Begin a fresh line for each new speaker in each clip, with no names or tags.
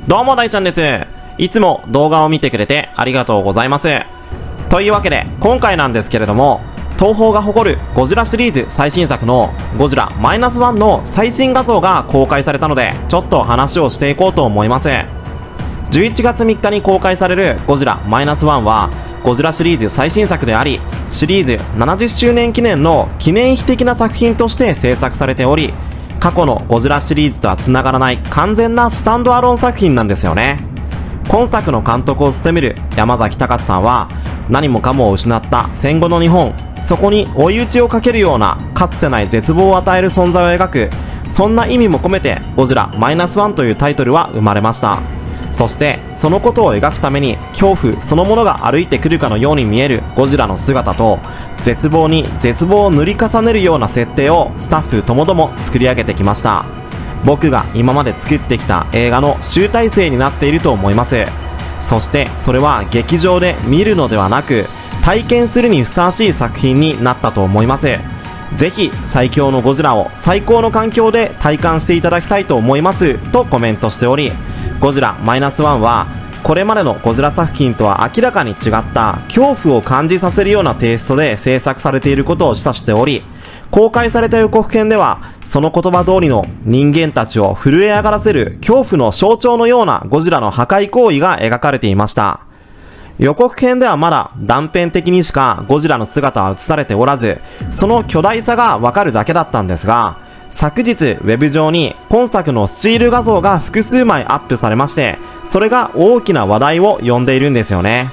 どうも大ちゃんです。いつも動画を見てくれてありがとうございます。というわけで今回なんですけれども、東宝が誇るゴジラシリーズ最新作のゴジラ -1 の最新画像が公開されたので、ちょっと話をしていこうと思います。11月3日に公開されるゴジラ -1 はゴジラシリーズ最新作であり、シリーズ70周年記念の記念碑的な作品として制作されており、過去のゴジラシリーズとは繋がらない完全なスタンドアローン作品なんですよね。今作の監督を務める山崎隆さんは、何もかもを失った戦後の日本、そこに追い打ちをかけるようなかつてない絶望を与える存在を描く、そんな意味も込めてゴジラ -1 というタイトルは生まれました。そしてそのことを描くために恐怖そのものが歩いてくるかのように見えるゴジラの姿と、絶望に絶望を塗り重ねるような設定をスタッフともども作り上げてきました。僕が今まで作ってきた映画の集大成になっていると思います。そしてそれは劇場で見るのではなく体験するにふさわしい作品になったと思います。ぜひ最強のゴジラを最高の環境で体感していただきたいと思いますとコメントしており、ゴジラ -1 はこれまでのゴジラ作品とは明らかに違った恐怖を感じさせるようなテイストで制作されていることを示唆しており、公開された予告編ではその言葉通りの人間たちを震え上がらせる恐怖の象徴のようなゴジラの破壊行為が描かれていました。予告編ではまだ断片的にしかゴジラの姿は映されておらず、その巨大さがわかるだけだったんですが、昨日ウェブ上に今作のスチール画像が複数枚アップされまして、それが大きな話題を呼んでいるんですよね。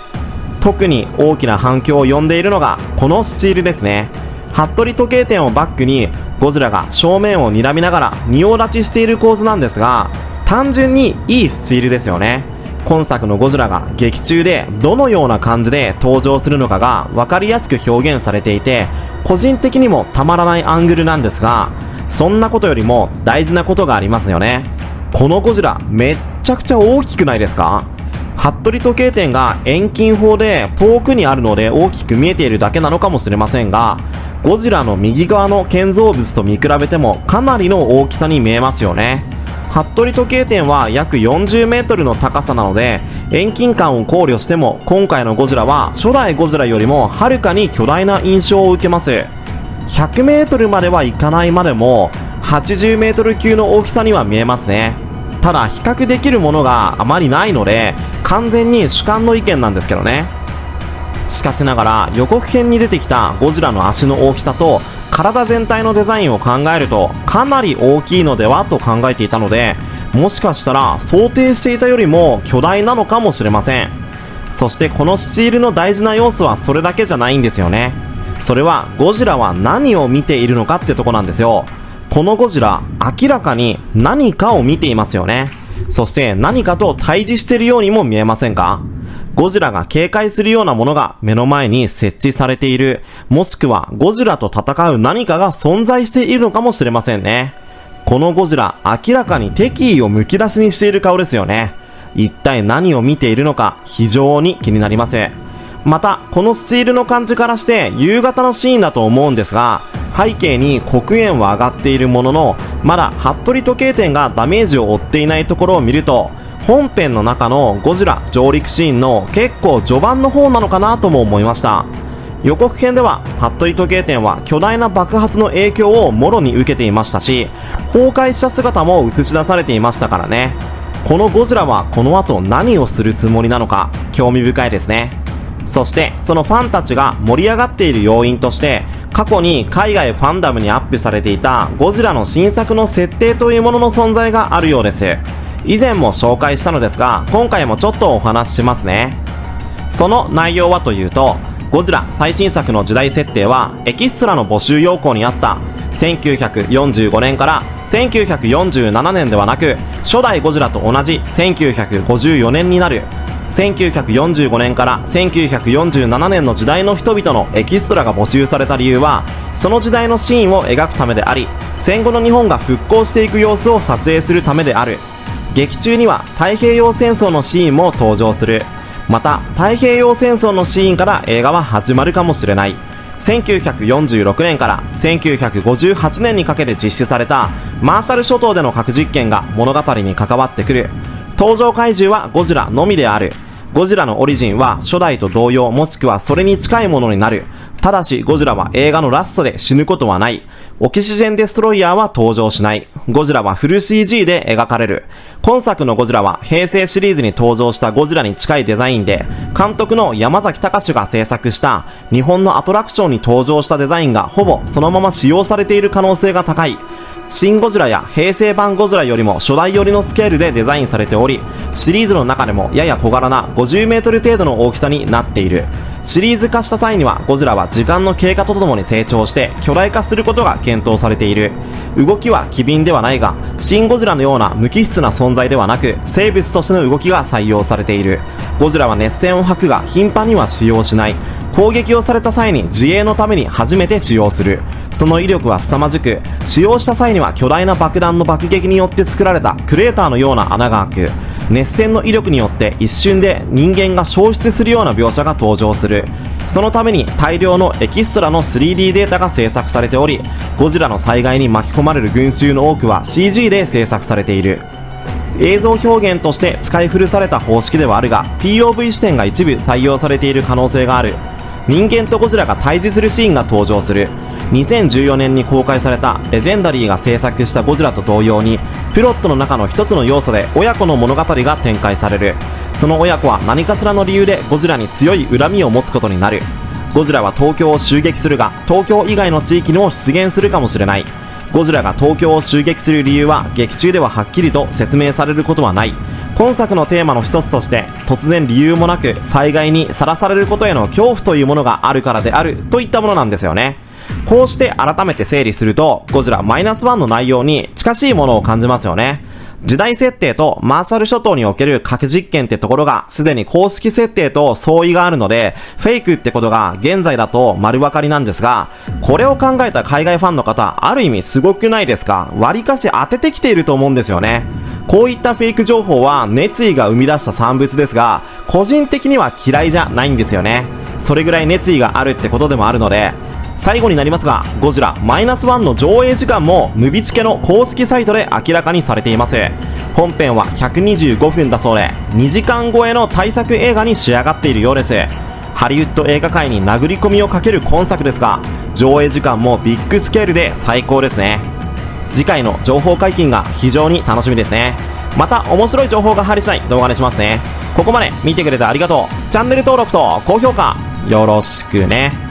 特に大きな反響を呼んでいるのがこのスチールですね。服部時計店をバックにゴジラが正面を睨みながら仁王立ちしている構図なんですが、単純にいいスチールですよね。今作のゴジラが劇中でどのような感じで登場するのかが分かりやすく表現されていて、個人的にもたまらないアングルなんですが、そんなことよりも大事なことがありますよね。このゴジラめっちゃくちゃ大きくないですか？服部時計店が遠近法で遠くにあるので大きく見えているだけなのかもしれませんが、ゴジラの右側の建造物と見比べてもかなりの大きさに見えますよね。服部時計店は約40メートルの高さなので、遠近感を考慮しても今回のゴジラは初代ゴジラよりもはるかに巨大な印象を受けます。100メートルまではいかないまでも80メートル級の大きさには見えますね。ただ比較できるものがあまりないので完全に主観の意見なんですけどね。しかしながら予告編に出てきたゴジラの足の大きさと体全体のデザインを考えるとかなり大きいのではと考えていたので、もしかしたら想定していたよりも巨大なのかもしれません。そしてこのスチールの大事な要素はそれだけじゃないんですよね。それはゴジラは何を見ているのかってとこなんですよ。このゴジラ明らかに何かを見ていますよね。そして何かと対峙しているようにも見えませんか？ゴジラが警戒するようなものが目の前に設置されている、もしくはゴジラと戦う何かが存在しているのかもしれませんね。このゴジラ明らかに敵意をむき出しにしている顔ですよね。一体何を見ているのか非常に気になります。またこのスチールの感じからして夕方のシーンだと思うんですが、背景に黒煙は上がっているもののまだ服部時計店がダメージを負っていないところを見ると、本編の中のゴジラ上陸シーンの結構序盤の方なのかなとも思いました。予告編では服部時計店は巨大な爆発の影響をもろに受けていましたし、崩壊した姿も映し出されていましたからね。このゴジラはこの後何をするつもりなのか興味深いですね。そしてそのファンたちが盛り上がっている要因として、過去に海外ファンダムにアップされていたゴジラの新作の設定というものの存在があるようです。以前も紹介したのですが、今回もちょっとお話ししますね。その内容はというと、ゴジラ最新作の時代設定はエキストラの募集要項にあった1945年から1947年ではなく、初代ゴジラと同じ1954年になる1945年から1947年の時代の人々のエキストラが募集された理由は、その時代のシーンを描くためであり、戦後の日本が復興していく様子を撮影するためである。劇中には太平洋戦争のシーンも登場する。また太平洋戦争のシーンから映画は始まるかもしれない。1946年から1958年にかけて実施されたマーシャル諸島での核実験が物語に関わってくる。登場怪獣はゴジラのみである。ゴジラのオリジンは初代と同様もしくはそれに近いものになる。ただしゴジラは映画のラストで死ぬことはない。オキシジェンデストロイヤーは登場しない。ゴジラはフル CG で描かれる。今作のゴジラは平成シリーズに登場したゴジラに近いデザインで、監督の山崎隆が制作した日本のアトラクションに登場したデザインがほぼそのまま使用されている可能性が高い。新ゴジラや平成版ゴジラよりも初代寄りのスケールでデザインされており、シリーズの中でもやや小柄な50メートル程度の大きさになっている。シリーズ化した際にはゴジラは時間の経過とともに成長して巨大化することが検討されている。動きは機敏ではないが、新ゴジラのような無機質な存在ではなく、生物としての動きが採用されている。ゴジラは熱線を吐くが頻繁には使用しない。攻撃をされた際に自衛のために初めて使用する。その威力は凄まじく、使用した際には巨大な爆弾の爆撃によって作られたクレーターのような穴が開く。熱線の威力によって一瞬で人間が消失するような描写が登場する。そのために大量のエキストラの 3D データが制作されており、ゴジラの災害に巻き込まれる群衆の多くは CG で制作されている。映像表現として使い古された方式ではあるが、 POV 視点が一部採用されている可能性がある。人間とゴジラが対峙するシーンが登場する。2014年に公開されたレジェンダリーが制作したゴジラと同様に、プロットの中の一つの要素で親子の物語が展開される。その親子は何かしらの理由でゴジラに強い恨みを持つことになる。ゴジラは東京を襲撃するが、東京以外の地域にも出現するかもしれない。ゴジラが東京を襲撃する理由は劇中でははっきりと説明されることはない。今作のテーマの一つとして、突然理由もなく災害にさらされることへの恐怖というものがあるからであるといったものなんですよね。こうして改めて整理すると、ゴジラ -1 の内容に近しいものを感じますよね。時代設定とマーシャル諸島における核実験ってところがすでに公式設定と相違があるので、フェイクってことが現在だと丸分かりなんですが、これを考えた海外ファンの方、ある意味すごくないですか？割かし当ててきていると思うんですよね。こういったフェイク情報は熱意が生み出した産物ですが、個人的には嫌いじゃないんですよね。それぐらい熱意があるってことでもあるので、最後になりますが、ゴジラ -1 の上映時間もムビチケの公式サイトで明らかにされています。本編は125分だそうで、2時間超えの大作映画に仕上がっているようです。ハリウッド映画界に殴り込みをかける今作ですが、上映時間もビッグスケールで最高ですね。次回の情報解禁が非常に楽しみですね。また面白い情報が入り次第動画にしますね。ここまで見てくれてありがとう。チャンネル登録と高評価よろしくね。